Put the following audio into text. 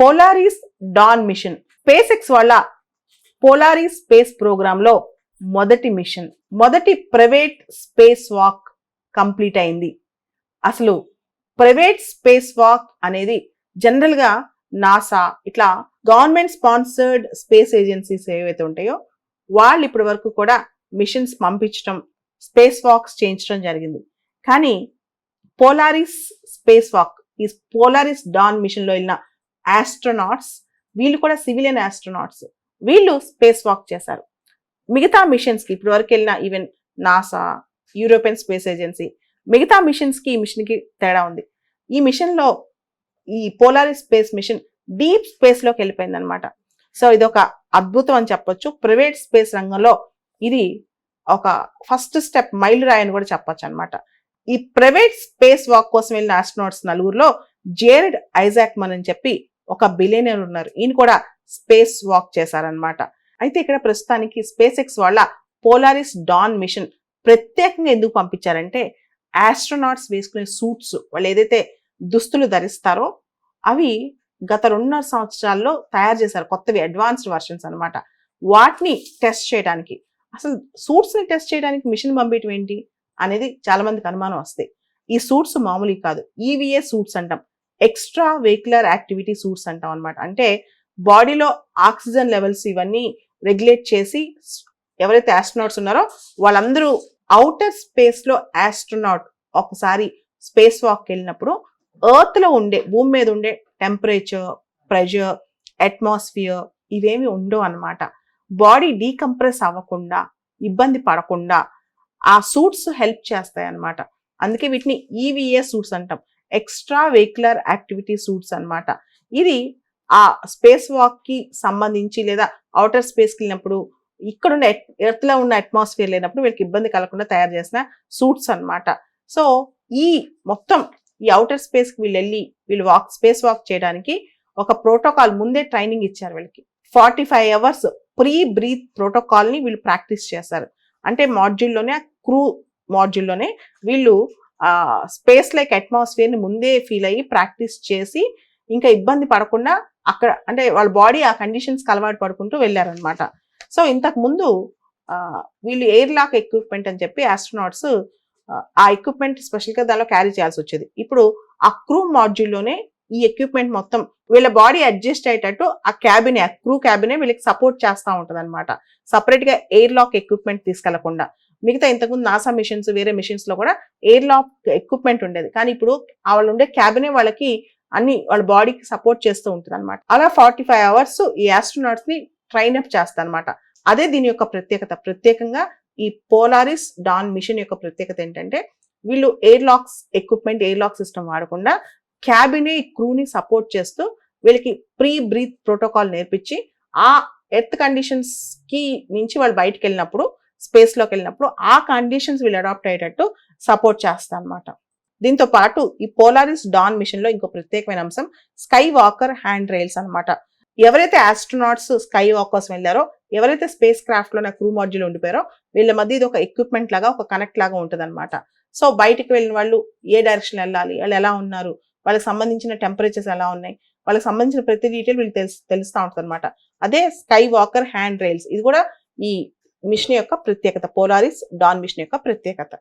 Polaris Dawn mission SpaceX వాళ్ళ Polaris space program లో మొదటి మిషన్, మొదటి ప్రైవేట్ స్పేస్ వాక్ కంప్లీట్ అయింది. అసలు ప్రైవేట్ స్పేస్ వాక్ అనేది జనరల్ గా నాసా ఇట్లా గవర్నమెంట్ స్పాన్సర్డ్ స్పేస్ ఏజెన్సీస్ ఏవైతే ఉంటాయో వాళ్ళు ఇప్పటి వరకు కూడా మిషన్స్ పంపించడం, స్పేస్ వాక్స్ చేయించడం జరిగింది. కానీ పోలారిస్ స్పేస్ వాక్, ఈ పోలారిస్ డాన్ మిషన్ లో వెళ్ళిన ఆస్ట్రోనాట్స్, వీళ్ళు కూడా సివిలియన్ ఆస్ట్రోనాట్స్, వీళ్ళు స్పేస్ వాక్ చేశారు. మిగతా మిషన్స్ కి ఇప్పటి వరకు వెళ్ళిన even NASA, European space agency, మిగతా మిషన్స్ కి ఈ మిషన్ కి తేడా ఉంది. ఈ మిషన్ లో ఈ Polaris space machine deep space లోకి వెళ్ళిపోయింది అనమాట. సో ఇది ఒక అద్భుతం అని చెప్పొచ్చు. ప్రైవేట్ స్పేస్ రంగంలో ఇది ఒక ఫస్ట్ స్టెప్, మైలురాయి అని కూడా చెప్పొచ్చు అనమాట. ఈ ప్రైవేట్ స్పేస్ వాక్ కోసం వెళ్ళిన ఆస్ట్రోనాట్స్ నలుగురులో జేరెడ్ ఐజాక్మన్ అని చెప్పి ఒక బిలియనర్ ఉన్నారు. ఈయన కూడా స్పేస్ వాక్ చేశారనమాట. అయితే ఇక్కడ ప్రస్తుతానికి స్పేస్ ఎక్స్ వాళ్ళ పోలారిస్ డాన్ మిషన్ ప్రత్యేకంగా ఎందుకు పంపించారంటే, ఆస్ట్రోనాట్స్ వేసుకునే సూట్స్, వాళ్ళు ఏదైతే దుస్తులు ధరిస్తారో అవి గత 2.5 సంవత్సరాల్లో తయారు చేశారు, కొత్తవి అడ్వాన్స్డ్ వర్షన్స్ అనమాట. వాటిని టెస్ట్ చేయడానికి, అసలు సూట్స్ ని టెస్ట్ చేయడానికి మిషన్ పంపించడం ఏంటి అనేది చాలా మందికి అనుమానం వస్తాయి. ఈ సూట్స్ మామూలు కాదు, ఈవీఏ సూట్స్ అంటాం, ఎక్స్ట్రా వెహికులర్ యాక్టివిటీ సూట్స్ అంటాం అనమాట. అంటే బాడీలో ఆక్సిజన్ లెవెల్స్ ఇవన్నీ రెగ్యులేట్ చేసి ఎవరైతే ఆస్ట్రోనాట్స్ ఉన్నారో వాళ్ళందరూ అవుటర్ స్పేస్ లో ఆస్ట్రోనాట్ ఒకసారి స్పేస్ వాక్ వెళ్ళినప్పుడు ఎర్త్ లో ఉండే, భూమి మీద ఉండే టెంపరేచర్, ప్రెషర్, అట్మాస్ఫియర్ ఇవేమి ఉండవు అనమాట. బాడీ డీకంప్రెస్ అవ్వకుండా, ఇబ్బంది పడకుండా ఆ సూట్స్ హెల్ప్ చేస్తాయి అనమాట. అందుకే వీటిని ఈవీఏ సూట్స్ అంటాం, ఎక్స్ట్రా వెహికులర్ యాక్టివిటీ సూట్స్ అనమాట. ఇది ఆ స్పేస్ వాక్ కి సంబంధించి లేదా అవుటర్ స్పేస్ కి వెళ్ళినప్పుడు ఇక్కడ ఉన్న ఎర్త్ లో ఉన్న అట్మాస్ఫియర్ లేనప్పుడు వీళ్ళకి ఇబ్బంది కలగకుండా తయారు చేసిన సూట్స్ అనమాట. సో ఈ మొత్తం ఈ అవుటర్ స్పేస్ కి వీళ్ళు స్పేస్ వాక్ చేయడానికి ఒక ప్రోటోకాల్ ముందే ట్రైనింగ్ ఇచ్చారు వీళ్ళకి. 45 hours ప్రీ బ్రీత్ ప్రోటోకాల్ ని వీళ్ళు ప్రాక్టీస్ చేస్తారు. అంటే మాడ్యూల్లోనే, క్రూ మాడ్యూల్లోనే వీళ్ళు స్పేస్ లైక్ అట్మాస్ఫియర్ ని ముందే ఫీల్ అయ్యి ప్రాక్టీస్ చేసి ఇంకా ఇబ్బంది పడకుండా అక్కడ, అంటే వాళ్ళ బాడీ ఆ కండిషన్స్ కి అలవాటు పడుకుంటూ వెళ్ళారనమాట. సో ఇంతకు ముందు వీళ్ళు ఎయిర్ లాక్ ఎక్విప్మెంట్ అని చెప్పి ఆస్ట్రోనాట్స్ ఆ ఎక్విప్మెంట్ స్పెషల్ గా దానిలో క్యారీ చేయాల్సి వచ్చేది. ఇప్పుడు ఆ క్రూ మాడ్యూల్లోనే ఈ ఎక్విప్మెంట్ మొత్తం వీళ్ళ బాడీ అడ్జస్ట్ అయ్యేటట్టు ఆ క్యాబినే, ఆ క్రూ క్యాబినే వీళ్ళకి సపోర్ట్ చేస్తూ ఉంటుంది అనమాట. సపరేట్ గా ఎయిర్ లాక్ ఎక్విప్మెంట్ తీసుకెళ్లకుండా. మిగతా ఇంతకుముందు నాసా మిషన్స్, వేరే మిషన్స్ లో కూడా ఎయిర్ లాక్ ఎక్విప్మెంట్ ఉండేది, కానీ ఇప్పుడు వాళ్ళు ఉండే క్యాబినే వాళ్ళకి అన్ని వాళ్ళ బాడీకి సపోర్ట్ చేస్తూ ఉంటుంది అనమాట. అలా 45 hours ఈ ఆస్ట్రోనాట్స్ ని ట్రైన్ అప్ చేస్తా అనమాట. అదే దీని యొక్క ప్రత్యేకత. ప్రత్యేకంగా ఈ పోలారిస్ డాన్ మిషన్ యొక్క ప్రత్యేకత ఏంటంటే, వీళ్ళు air locks equipment, air lock system వాడకుండా క్యాబినే క్రూని సపోర్ట్ చేస్తూ వీళ్ళకి ప్రీ బ్రీత్ ప్రోటోకాల్ నేర్పించి ఆ ఎర్త్ కండిషన్స్ కి నుంచి వాళ్ళు బయటకు వెళ్ళినప్పుడు, స్పేస్ లోకి వెళ్ళినప్పుడు ఆ కండిషన్స్ వీళ్ళు అడాప్ట్ అయ్యేటట్టు సపోర్ట్ చేస్తా అనమాట. దీంతో పాటు ఈ పోలారిస్ డాన్ మిషన్ లో ఇంకో ప్రత్యేకమైన అంశం స్కై వాకర్ హ్యాండ్ రైల్స్ అనమాట. ఎవరైతే ఆస్ట్రోనాట్స్ స్కై వాక్ కోసం వెళ్ళారో, ఎవరైతే స్పేస్ క్రాఫ్ట్ లో క్రూ మాడ్యూల్ ఉండిపోయారో వీళ్ళ మధ్య ఇది ఒక ఎక్విప్మెంట్ లాగా, ఒక కనెక్ట్ లాగా ఉంటుంది అనమాట. సో బయటకు వెళ్ళిన వాళ్ళు ఏ డైరెక్షన్ వెళ్ళాలి, వాళ్ళు ఎలా ఉన్నారు, వాళ్ళకి సంబంధించిన టెంపరేచర్స్ ఎలా ఉన్నాయి, వాళ్ళకి సంబంధించిన ప్రతి డీటెయిల్ వీళ్ళు తెలుస్తూ ఉంటుంది అనమాట. అదే స్కై వాకర్ హ్యాండ్ రైల్స్. ఇది కూడా ఈ మిషన్ యొక్క ప్రత్యేకత, పోలారిస్ డాన్ మిషన్ యొక్క ప్రత్యేకత.